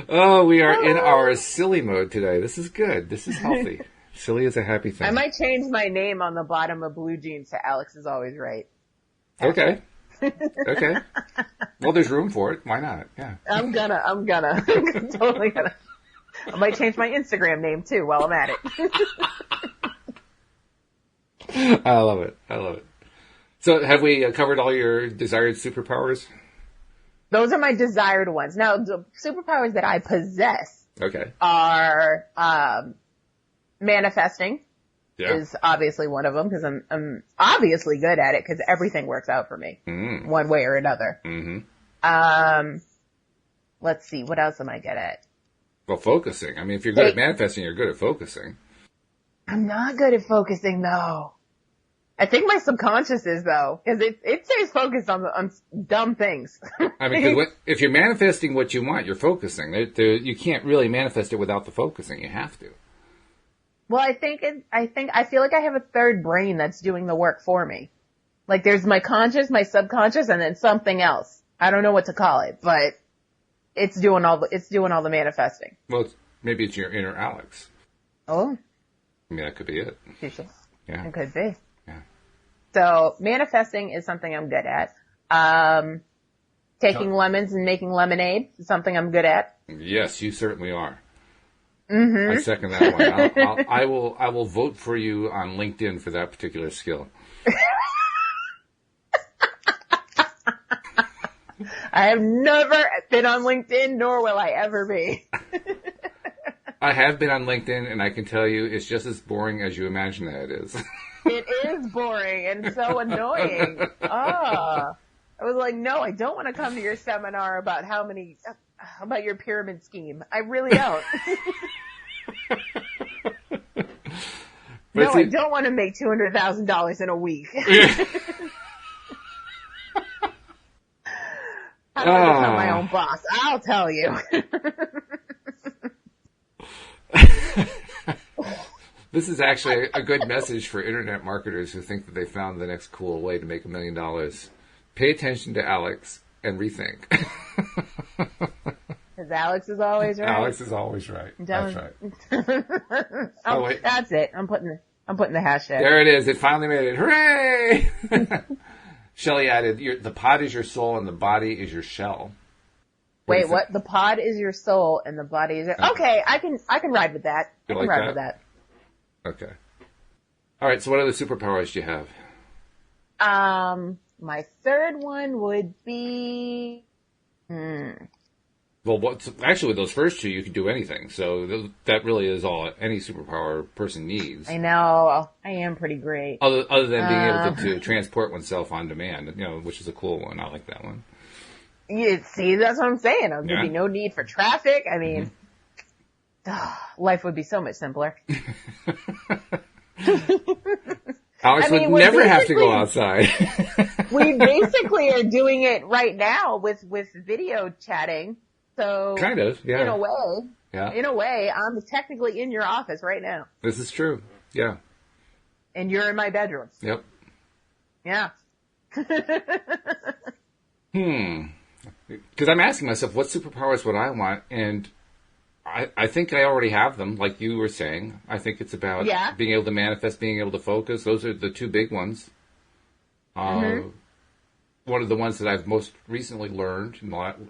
Oh, we are in our silly mode today. This is good. This is healthy. Silly is a happy thing. I might change my name on the bottom of blue jeans to Alyx is always right. Okay. Okay. Well, there's room for it. Why not? Yeah. I'm gonna. I'm totally gonna. I might change my Instagram name too while I'm at it. I love it. So have we covered all your desired superpowers? Those are my desired ones. Now, the superpowers that I possess are manifesting. Yeah. Is obviously one of them because I'm obviously good at it because everything works out for me one way or another. Mm-hmm. Let's see, what else am I good at? Well, focusing. I mean, if you're good at manifesting, you're good at focusing. I'm not good at focusing though. I think my subconscious is though, because it stays focused on dumb things. I mean, cause if you're manifesting what you want, you're focusing. You can't really manifest it without the focusing. You have to. Well, I feel like I have a third brain that's doing the work for me. Like there's my conscious, my subconscious, and then something else. I don't know what to call it, but it's doing all the manifesting. Well, maybe it's your inner Alyx. Oh. I mean, that could be it. Yeah. It could be. Yeah. So manifesting is something I'm good at. Taking lemons and making lemonade is something I'm good at. Yes, you certainly are. Mm-hmm. I second that one. I will vote for you on LinkedIn for that particular skill. I have never been on LinkedIn, nor will I ever be. I have been on LinkedIn, and I can tell you it's just as boring as you imagine that it is. It is boring and so annoying. I was like, no, I don't want to come to your seminar about about your pyramid scheme. I really don't. No, I don't want to make $200,000 in a week. How do I become my own boss? I'll tell you. This is actually a good message for internet marketers who think that they found the next cool way to make $1 million. Pay attention to Alyx and rethink. Because Alyx is always right. Alyx is always right. That's right. Wait. That's it. I'm putting the hashtag. There it is. It finally made it. Hooray! Shelley added, the pod is your soul and the body is your shell. Wait, what? The pod is your soul and the body is your... Okay, I can ride with that. I can ride with that. Okay. All right, so what other superpowers do you have? My third one would be... Well, actually, with those first two, you can do anything. So that really is all any superpower person needs. I know. I am pretty great. Other than being able to transport oneself on demand, which is a cool one. I like that one. See, that's what I'm saying. There'd be no need for traffic. I mean, life would be so much simpler. Alyx would never have to go outside. We basically are doing it right now with video chatting. So kind of, yeah. In a way, I'm technically in your office right now. This is true. Yeah. And you're in my bedroom. Yep. Yeah. Because I'm asking myself, what superpowers would I want? And I think I already have them, like you were saying. I think it's about being able to manifest, being able to focus. Those are the two big ones. One of the ones that I've most recently learned,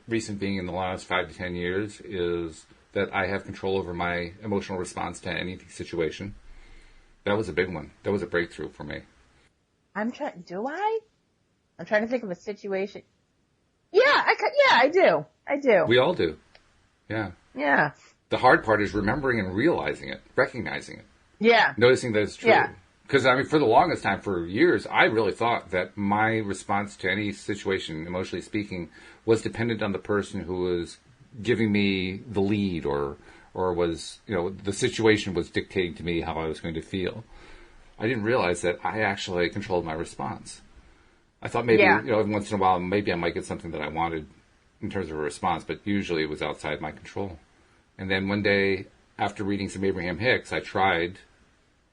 recent being in the last 5 to 10 years, is that I have control over my emotional response to any situation. That was a big one. That was a breakthrough for me. I'm trying to think of a situation. Yeah, I do. We all do. Yeah. Yeah. The hard part is remembering and realizing it, recognizing it. Yeah. Noticing that it's true. Yeah. Because, I mean, for the longest time, for years, I really thought that my response to any situation, emotionally speaking, was dependent on the person who was giving me the lead or was, the situation was dictating to me how I was going to feel. I didn't realize that I actually controlled my response. I thought maybe, every once in a while, maybe I might get something that I wanted in terms of a response, but usually it was outside my control. And then one day, after reading some Abraham Hicks, I tried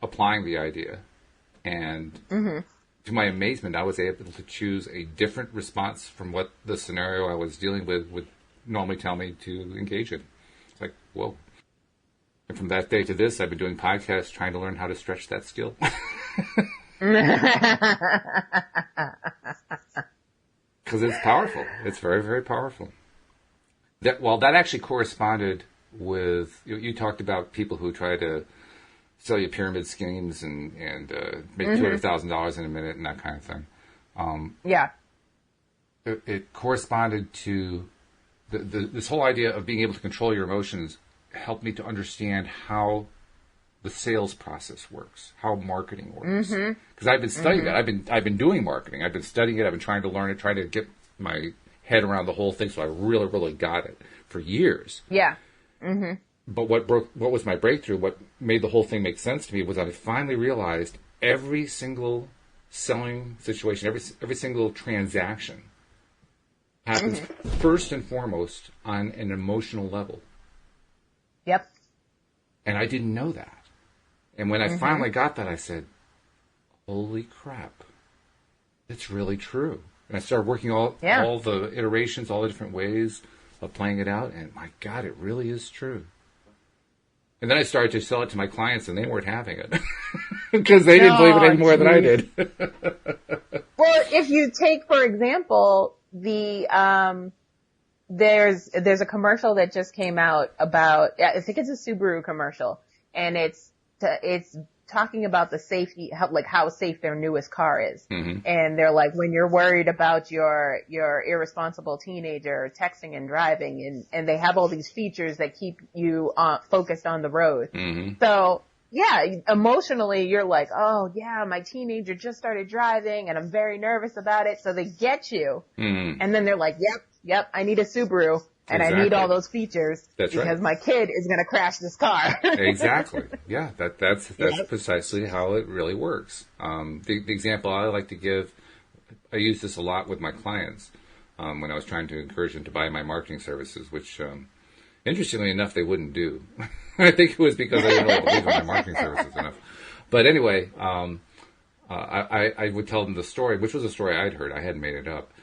applying the idea. And to my amazement, I was able to choose a different response from what the scenario I was dealing with would normally tell me to engage in. It's like, whoa. And from that day to this, I've been doing podcasts trying to learn how to stretch that skill. Because it's powerful. It's very, very powerful. That actually corresponded with, you talked about people who try to sell you pyramid schemes and make $200,000 in a minute and that kind of thing. It corresponded to this whole idea of being able to control your emotions helped me to understand how the sales process works, how marketing works. Because I've been studying that. I've been doing marketing. I've been studying it. I've been trying to learn it, trying to get my head around the whole thing. So I really, really got it for years. Yeah. But what was my breakthrough? What made the whole thing make sense to me was that I finally realized every single selling situation, every single transaction happens first and foremost on an emotional level. Yep. And I didn't know that. And when I finally got that, I said, holy crap, it's really true. And I started working all the iterations, all the different ways of playing it out. And my God, it really is true. And then I started to sell it to my clients, and they weren't having it because they didn't believe it any more than I did. Well, if you take, for example, there's a commercial that just came out about, I think it's a Subaru commercial, and it's talking about the safety, how safe their newest car is. And they're like, when you're worried about your irresponsible teenager texting and driving, and they have all these features that keep you focused on the road. So yeah, emotionally you're like, oh yeah, my teenager just started driving and I'm very nervous about it. So they get you. And then they're like, yep, I need a Subaru. And I need all those features because my kid is going to crash this car. Exactly. Yeah, that's precisely how it really works. The example I like to give, I use this a lot with my clients when I was trying to encourage them to buy my marketing services, which, interestingly enough, they wouldn't do. I think it was because I didn't really believe in my marketing services enough. But anyway, I would tell them the story, which was a story I'd heard. I hadn't made it up.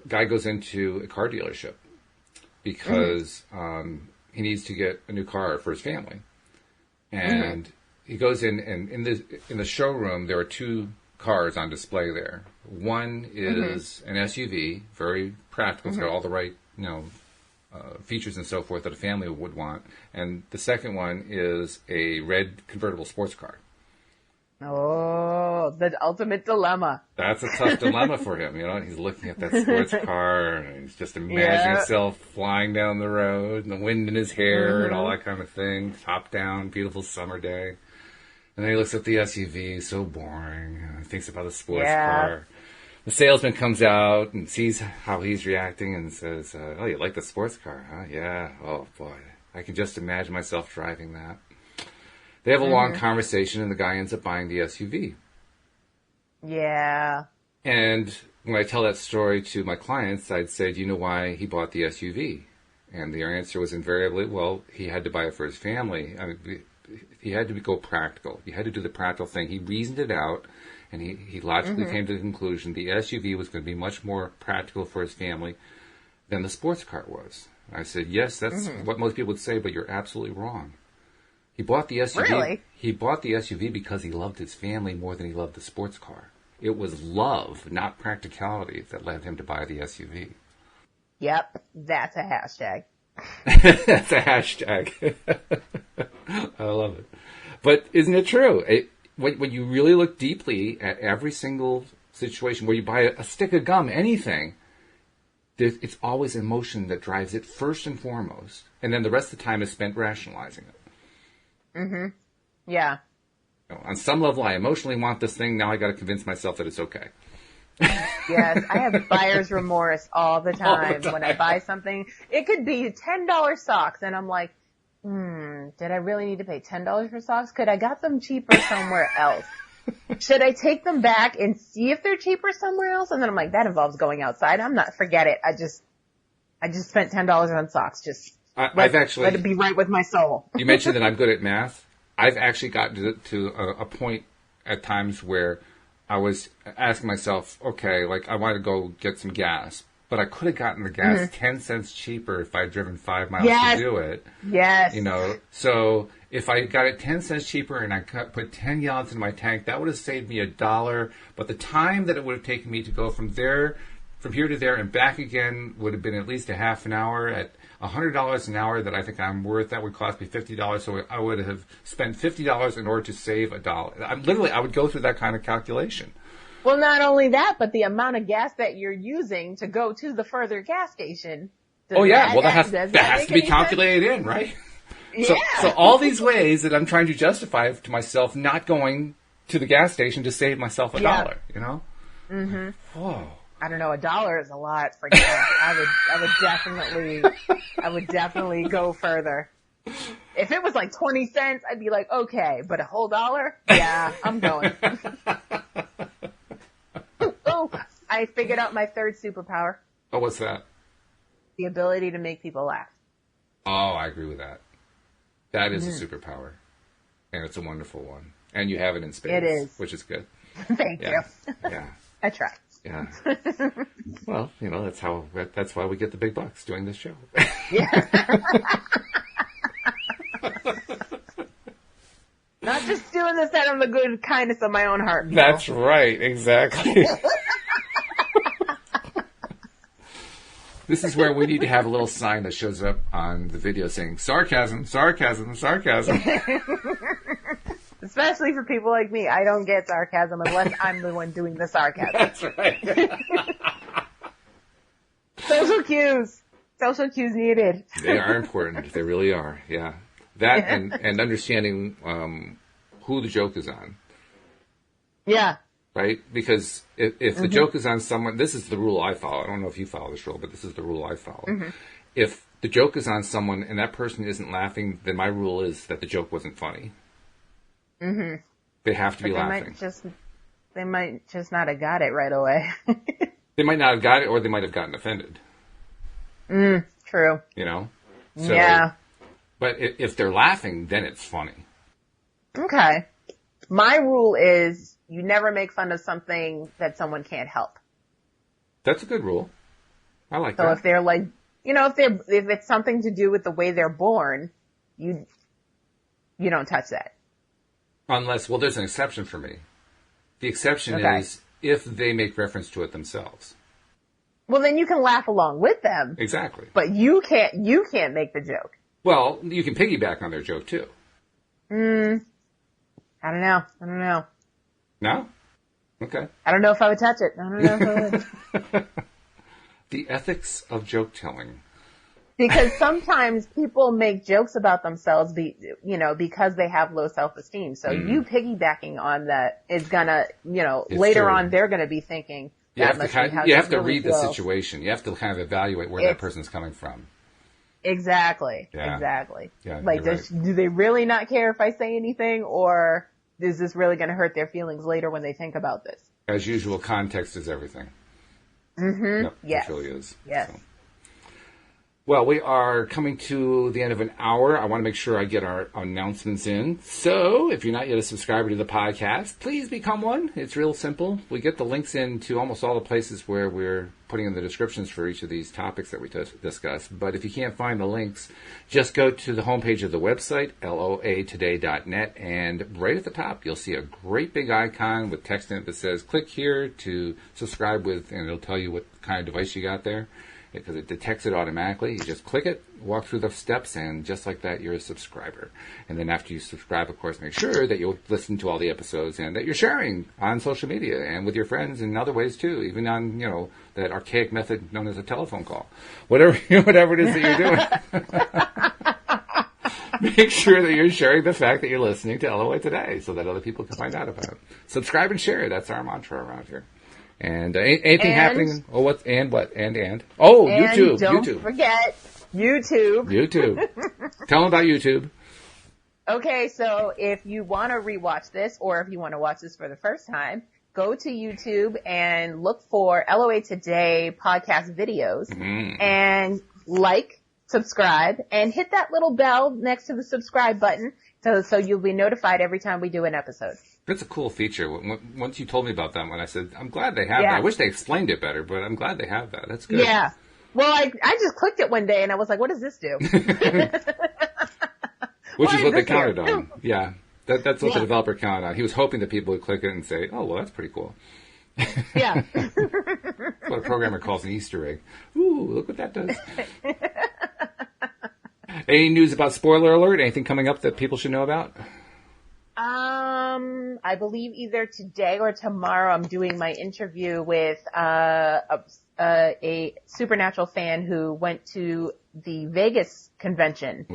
Guy goes into a car dealership because he needs to get a new car for his family. And he goes in, and in the showroom, there are two cars on display there. One is an SUV, very practical. It's got all the right, features and so forth that a family would want. And the second one is a red convertible sports car. Oh, the ultimate dilemma. That's a tough dilemma for him. He's looking at that sports car and he's just imagining himself flying down the road and the wind in his hair and all that kind of thing. Top down, beautiful summer day. And then he looks at the SUV, so boring. And thinks about the sports car. The salesman comes out and sees how he's reacting and says, oh, you like the sports car, huh? Yeah. Oh, boy. I can just imagine myself driving that. They have a long conversation, and the guy ends up buying the SUV. Yeah. And when I tell that story to my clients, I'd say, do you know why he bought the SUV? And their answer was invariably, well, he had to buy it for his family. I mean, he had to go practical. He had to do the practical thing. He reasoned it out, and he logically came to the conclusion the SUV was going to be much more practical for his family than the sports car was. I said, yes, that's what most people would say, but you're absolutely wrong. He bought the SUV. Really? He bought the SUV because he loved his family more than he loved the sports car. It was love, not practicality, that led him to buy the SUV. Yep, that's a hashtag. That's a hashtag. I love it. But isn't it true? When you really look deeply at every single situation where you buy a stick of gum, anything, it's always emotion that drives it first and foremost. And then the rest of the time is spent rationalizing it. Yeah. On some level, I emotionally want this thing. Now I got to convince myself that it's okay. Yes, I have buyer's remorse all the time when I buy something. It could be $10 socks, and I'm like, did I really need to pay $10 for socks? Could I got them cheaper somewhere else? Should I take them back and see if they're cheaper somewhere else? And then I'm like, that involves going outside. forget it. I just spent $10 on socks. Let it be right with my soul. You mentioned that I'm good at math. I've actually gotten to a point at times where I was asking myself, okay, like I want to go get some gas, but I could have gotten the gas 10 cents cheaper if I'd driven 5 miles to do it. Yes. So if I got it 10 cents cheaper and I put 10 gallons in my tank, that would have saved me $1. But the time that it would have taken me to go from here to there and back again would have been at least a half an hour at $100 an hour that I think I'm worth. That would cost me $50. So I would have spent $50 in order to save $1. I would go through that kind of calculation. Well, not only that, but the amount of gas that you're using to go to the further gas station. That has to be calculated in, right? Yeah. So all these ways that I'm trying to justify to myself not going to the gas station to save myself $1, Whoa. I don't know, $1 is a lot for gas. I would definitely go further. If it was like 20 cents, I'd be like, okay, but a whole $1? Yeah, I'm going. Oh, I figured out my third superpower. Oh, what's that? The ability to make people laugh. Oh, I agree with that. That is a superpower. And it's a wonderful one. And you have it in spades. It is. Which is good. Thank you. Yeah. I try. Yeah. Well, that's why we get the big bucks doing this show. Yeah. Not just doing this out of the good kindness of my own heart. People. That's right. Exactly. This is where we need to have a little sign that shows up on the video saying, sarcasm, sarcasm, sarcasm. Especially for people like me. I don't get sarcasm unless I'm the one doing the sarcasm. That's right. Social cues. Social cues needed. They are important. They really are. Yeah. That and understanding who the joke is on. Yeah. Right? Because if the joke is on someone, this is the rule I follow. I don't know if you follow this rule, but this is the rule I follow. If the joke is on someone and that person isn't laughing, then my rule is that the joke wasn't funny. They have to be laughing. They might just not have got it right away. They might not have got it, or they might have gotten offended. True. So, yeah. But if they're laughing, then it's funny. Okay. My rule is you never make fun of something that someone can't help. That's a good rule. I like that. So if they're like, if it's something to do with the way they're born, you don't touch that. Unless, there's an exception for me. The exception is if they make reference to it themselves. Well, then you can laugh along with them. Exactly. But you can't make the joke. Well, you can piggyback on their joke too. I don't know. No? Okay. I don't know if I would touch it. I don't know if I would. The ethics of joke telling. Because sometimes people make jokes about themselves, because they have low self-esteem. So you piggybacking on that is gonna, later on they're gonna be thinking. You have to read the situation. You have to kind of evaluate where that person's coming from. Exactly. Yeah. Exactly. Yeah, Like, you're right. do they really not care if I say anything, or is this really going to hurt their feelings later when they think about this? As usual, context is everything. Mm-hmm. Yep, Yes. it really is. Yes. So. Well, we are coming to the end of an hour. I want to make sure I get our announcements in. So, if you're not yet a subscriber to the podcast, please become one. It's real simple. We get the links into almost all the places where we're putting in the descriptions for each of these topics that we discuss. But if you can't find the links, just go to the homepage of the website, loatoday.net, and right at the top, you'll see a great big icon with text in it that says, click here to subscribe with, and it'll tell you what kind of device you got there. Because it detects it automatically. You just click it, walk through the steps, and just like that, you're a subscriber. And then after you subscribe, of course, make sure that you'll listen to all the episodes and that you're sharing on social media and with your friends and other ways too, even on, that archaic method known as a telephone call. Whatever it is that you're doing. Make sure that you're sharing the fact that you're listening to LOA Today so that other people can find out about it. Subscribe and share. That's our mantra around here. And anything happening? Oh, what? Oh, and YouTube. Don't forget YouTube. YouTube. Tell them about YouTube. Okay, so if you want to rewatch this, or if you want to watch this for the first time, go to YouTube and look for LOA Today podcast videos, and subscribe, and hit that little bell next to the subscribe button, so you'll be notified every time we do an episode. That's a cool feature. Once you told me about that one, I said, I'm glad they have that. I wish they explained it better, but I'm glad they have that. That's good. Yeah. Well, I just clicked it one day and I was like, what does this do? Which is what they counted on. Yeah. That's what the developer counted on. He was hoping that people would click it and say, oh, well, that's pretty cool. Yeah. That's what a programmer calls an Easter egg. Ooh, look what that does. Any news about spoiler alert? Anything coming up that people should know about? I believe either today or tomorrow I'm doing my interview with a Supernatural fan who went to the Vegas convention,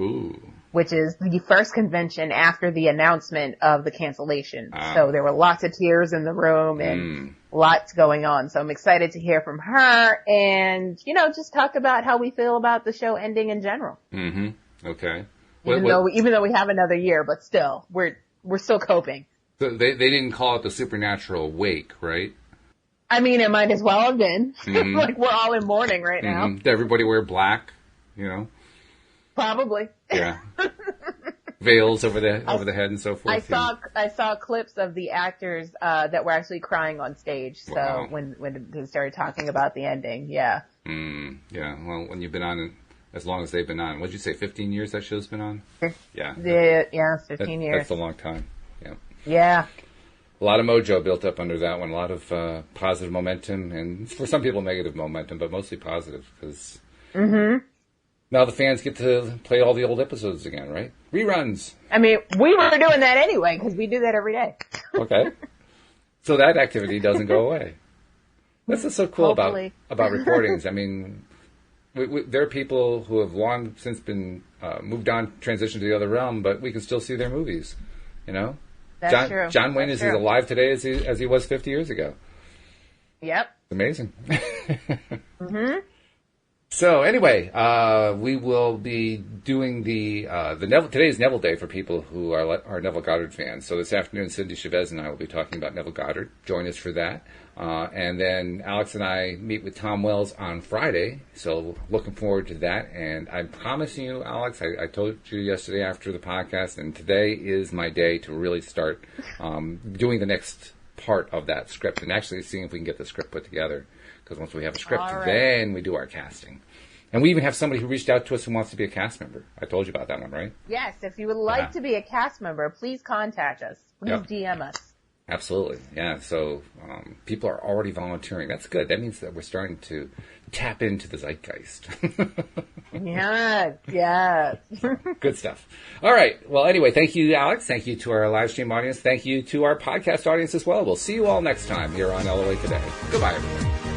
which is the first convention after the announcement of the cancellation. So there were lots of tears in the room and lots going on. So I'm excited to hear from her and, just talk about how we feel about the show ending in general. Mm-hmm. Okay. Even though we have another year, but still, we're still coping. So they didn't call it the Supernatural Wake, right? I mean, it might as well have been. Like, we're all in mourning right now. Did everybody wear black, Probably. Yeah. Veils over the head and so forth. I saw clips of the actors that were actually crying on stage. So Wow. when they started talking about the ending, yeah. Yeah. Well, when you've been on as long as they've been on, what'd you say, 15 years that show's been on? Yeah. Yeah, 15 years. That's a long time. Yeah. Yeah. A lot of mojo built up under that one. A lot of positive momentum, and for some people negative momentum, but mostly positive because now the fans get to play all the old episodes again, right? Reruns. I mean, we were doing that anyway because we do that every day. Okay. So that activity doesn't go away. That's what's so cool about recordings. I mean, there are people who have long since been moved on, transitioned to the other realm, but we can still see their movies, That's true. John Wayne is as alive today as he was 50 years ago. Yep. It's amazing. So anyway, we will be doing the Neville. Today's Neville Day for people who are Neville Goddard fans. So this afternoon, Cindy Chavez and I will be talking about Neville Goddard. Join us for that. And then Alyx and I meet with Tom Wells on Friday. So looking forward to that. And I'm promising you, Alyx, I told you yesterday after the podcast, and today is my day to really start doing the next part of that script and actually seeing if we can get the script put together. Because once we have a script, then we do our casting. And we even have somebody who reached out to us who wants to be a cast member. I told you about that one, right? Yes, if you would like to be a cast member, please contact us. Please DM us. Absolutely, yeah. So people are already volunteering. That's good. That means that we're starting to tap into the zeitgeist. Yes. Good stuff. All right. Well, anyway, thank you, Alyx. Thank you to our live stream audience. Thank you to our podcast audience as well. We'll see you all next time here on LOA Today. Goodbye, everyone.